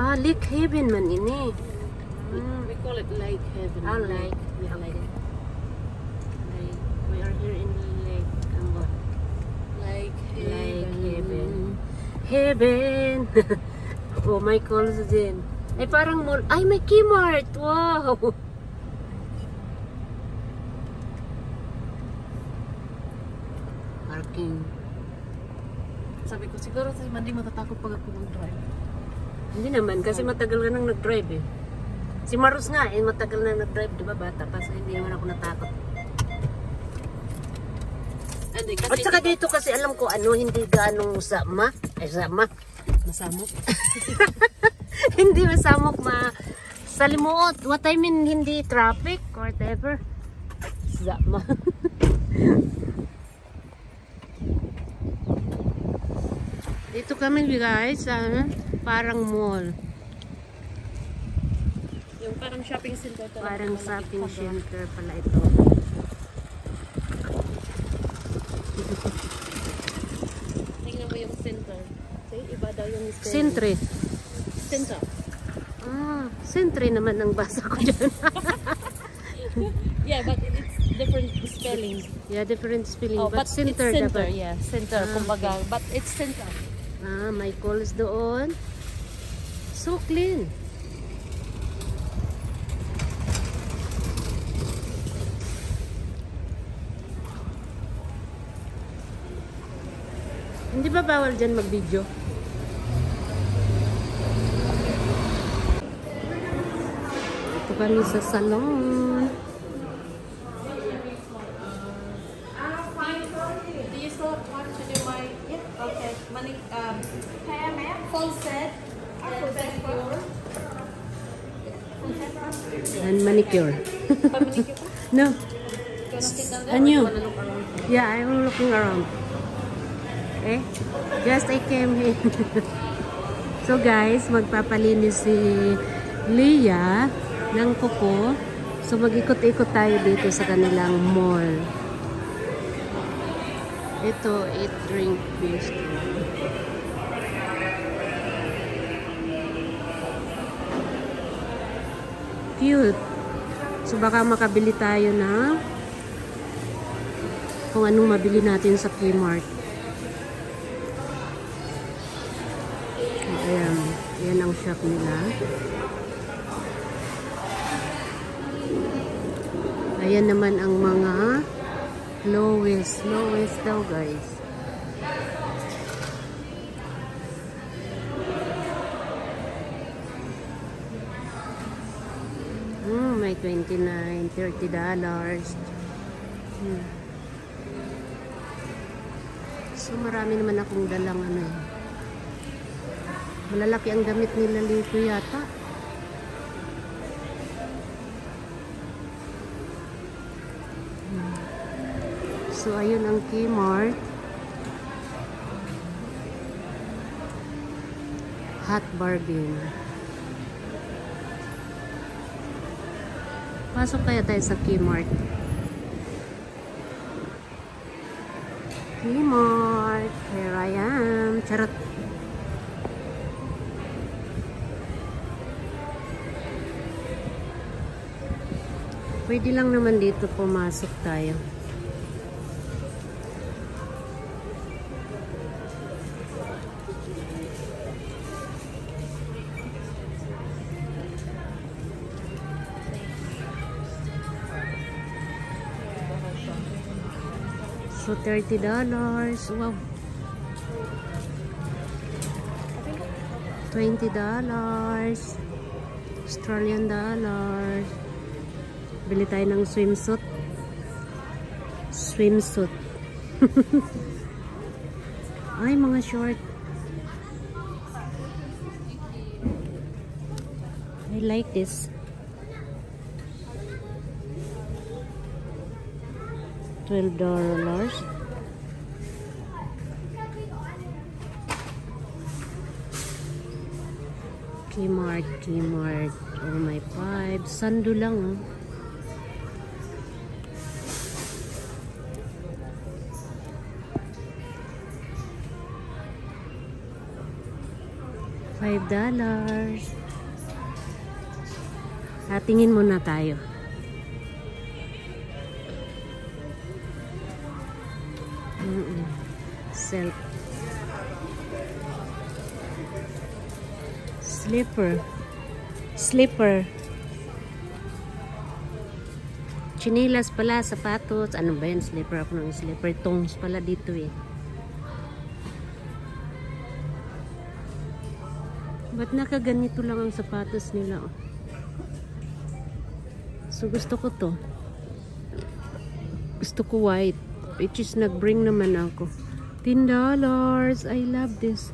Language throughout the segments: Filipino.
Ah, Lake Haven man ini. We call it Lake Haven. Ah, Lake. Yeah, Lake. We are here in Lake. Lake Haven. Heaven. Oh, may calls din. Ay, parang mall. Ay, may Kmart. Wow. Parking. Sabi ko, siguro si Mandy matatakot pag ako mag-drive. Hindi naman, kasi matagal ka nang nag-drive eh. Si Marus nga eh, matagal na nag-drive, di ba bata? Kasi hindi naman ako natakot. Hindi, kasi At saka dito kasi alam ko ano, hindi ganong sama. masamok. Hindi masamok, salimuot. What I mean, hindi traffic or whatever. Sama. Dito kami guys, parang mall. Yung parang shopping center talaga. Parang shopping center pala ito. Tingnan mo yung center. Okay, iba daw yung Centre. Center. Ah, Centre naman ang basa ko dyan. Yeah, but it's different spelling. Yeah, different spelling. Oh, but center, it's center, dapat. yeah. Center, kumbaga. But it's center. Ah, may calls doon. So clean. Hindi ba bawal dyan mag-video? Ito kami sa salon. Do you still want to do my... Yeah, okay. Money, full set. And pedicure. And manicure. Manicure. No. You wanna sit down there? And you? Or you wanna look around? Yeah, I'm looking around. Okay? Just I came here. So guys, magpapalinis si Leah ng kuko. So mag-ikot-ikot tayo dito sa kanilang mall. Ito, eat, drink, bistro. Cute. So baka makabili tayo na kung anong mabili natin sa Kmart. Ayan. Ayan ang shop nila. Ayan naman ang mga lowest. Lowest daw guys. May $29, $30. So marami naman akong dalang ano eh. Malalaki ang damit nila dito yata. So ayun ang Kmart. Hot bargain. Pasok kaya tayo sa Kmart. Kmart. Here I am. Charot. Pwede lang naman dito pumasok tayo. So $30. Wow. $20. Australian dollars. Bili tayo ng swimsuit. Swimsuit. Ay, mga short. I like this. $12. Kmart, Kmart. Oh my 5. Sando lang oh. $5. Tingin muna tayo. Self. Slipper. Chinilas pala, sapatos. Ano ba yan? Slipper ako ng slipper. Tongs pala dito eh. Ba't nakaganito lang ang sapatos nila? So gusto ko to. Gusto ko white. Which is nag-bring naman ako. $10. I love this.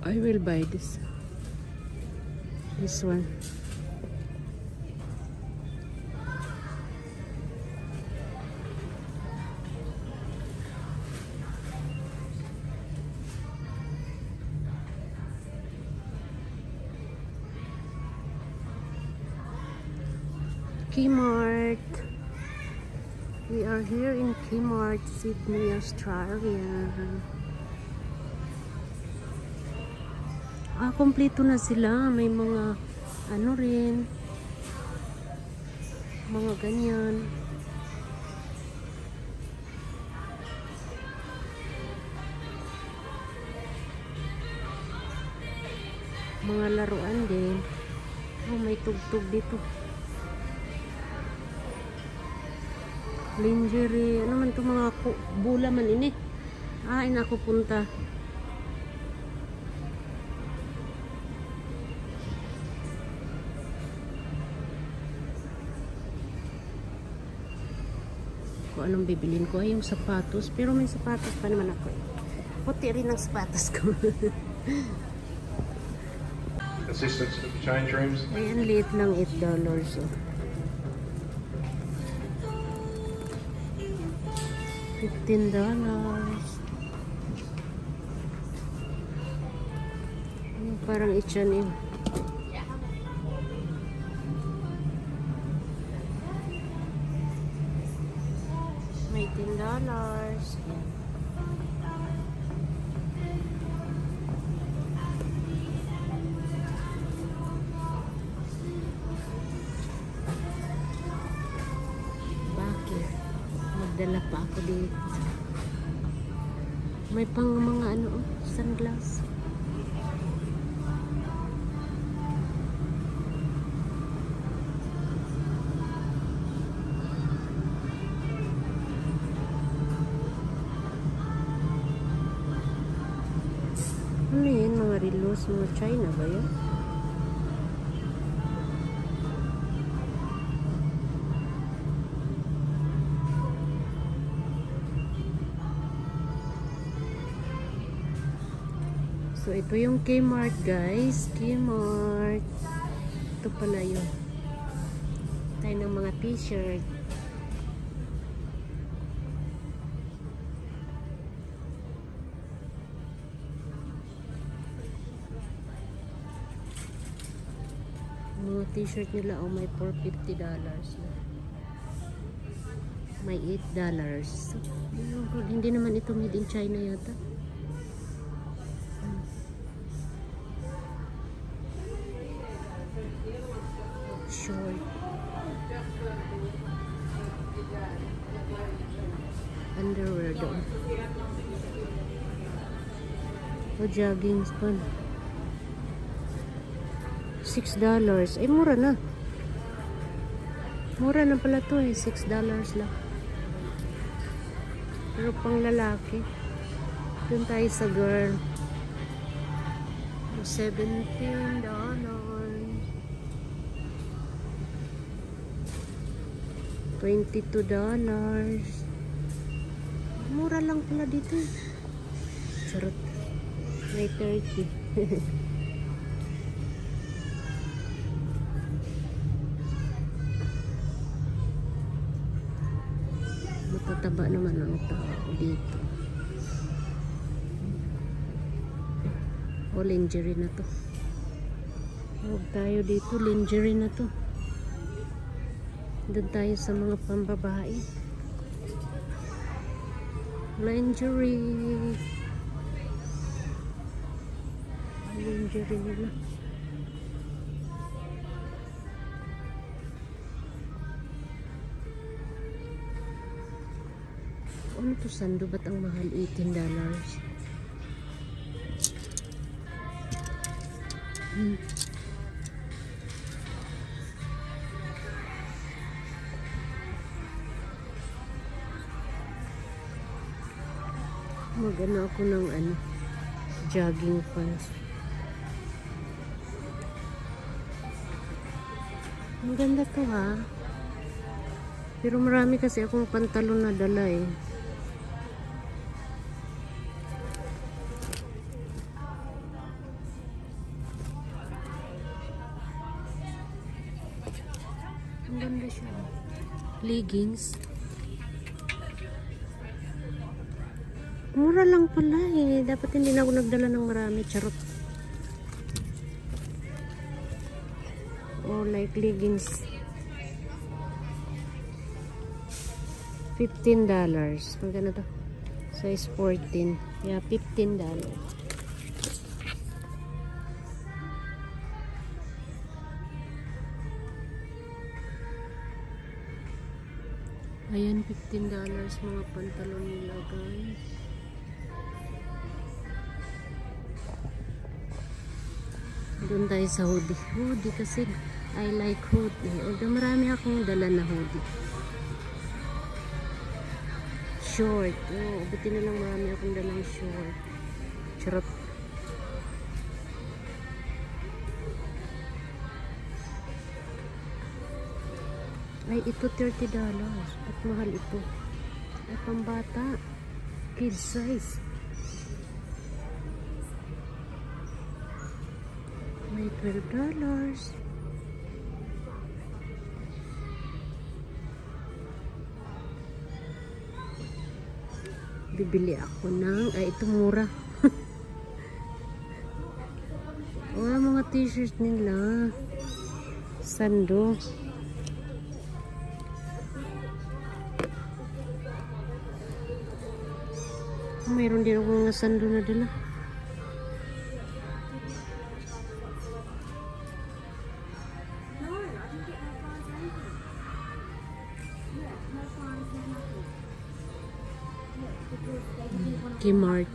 I will buy this. This one. Kmart. We are here in Kmart, Sydney, Australia. Kompleto na sila. May mga ano rin. Mga ganyan. Mga laruan din. May tugtog dito. Lingerie, ano man to mga bula man ini. Ina ako punta. Kung anong bibilin ko ay yung sapatos, pero may sapatos pa naman ako eh. Puti rin ang sapatos ko. Assistance to the change rooms. Ayan, liit lang $8 oh. $15. Parang H&M. May $10. Magdala pa ako dito. May pang mga ano, sunglass. Ano yan? Mga relos, mga China ba yan? So, ito yung Kmart, guys. Kmart. Ito pala yun. Tayo ng mga t-shirt. Mga t-shirt nila, may $450 na. May $8. So, hindi naman ito made in China yata. Short. Underwear doon. O jogging span. $6. Ay, mura na. Mura na pala to eh. $6 lang. Pero pang lalaki. Doon tayo sa girl. $17. $22. Mura lang pala dito. Charot. May 30. Matataba naman ang tao dito. O, lingerie na to. Huwag tayo dito. Lingerie na to. Doon tayo sa mga pambabae. Lingerie. lingerie nila. Ano to, sando? Ba't ang mahal? $18. Mag-ano ako ng jogging pants. Ang ganda to ha. Pero marami kasi akong pantalon na dala eh. Ang ganda siya. Leggings. Mura lang pala eh. Dapat hindi na ako nagdala ng marami. Charot. Oh, like leggings. $15. Magkano to? Size 14. Yeah, $15. Ayan, $15 mga pantalon nila, guys. Doon tayo sa hoodie. Hoodie kasi I like hoodie. Although marami akong dala na hoodie. Short. Oh, buti na lang marami akong dalang short. Charot. Ay, ito $30. Ba't mahal ito? Ay, pambata. Kid size. May $12. Bibili ako ng, ay ito mura. Oh, mga t-shirt nila. Sando. Mayroon din ako mga sando na dala. Kmart.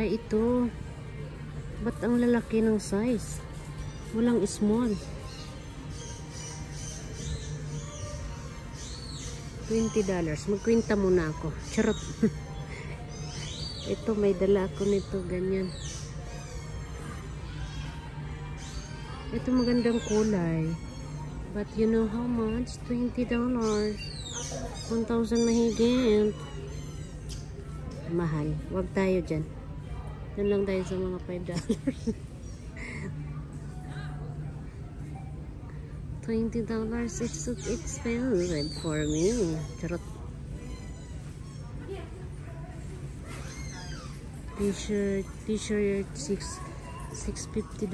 Ay, ito. Ba't ang lalaki ng size? Walang small. $20. Magkwenta muna ako. Charot. Ito, may dala ako nito. Ganyan. Ito magandang kulay. But you know how much? $20. 1,000 mahigit. Mahal. Huwag tayo dyan. Doon lang tayo sa mga $5. $20 is so expensive for me. Charot. T-shirt $650.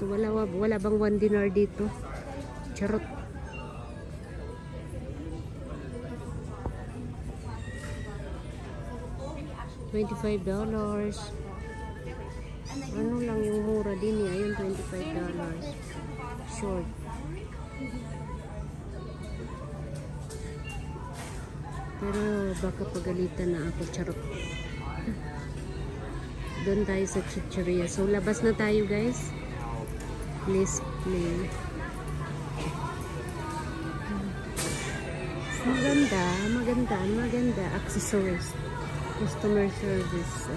Wala bang $1 dito? Charot. $25. Ano lang yung mura din eh. Ayun, $25. Short. Pero baka pagalitan na ako. Charot. Doon tayo sa chicheria. So, labas na tayo, guys. Please play. Maganda. Accessories. Customer service.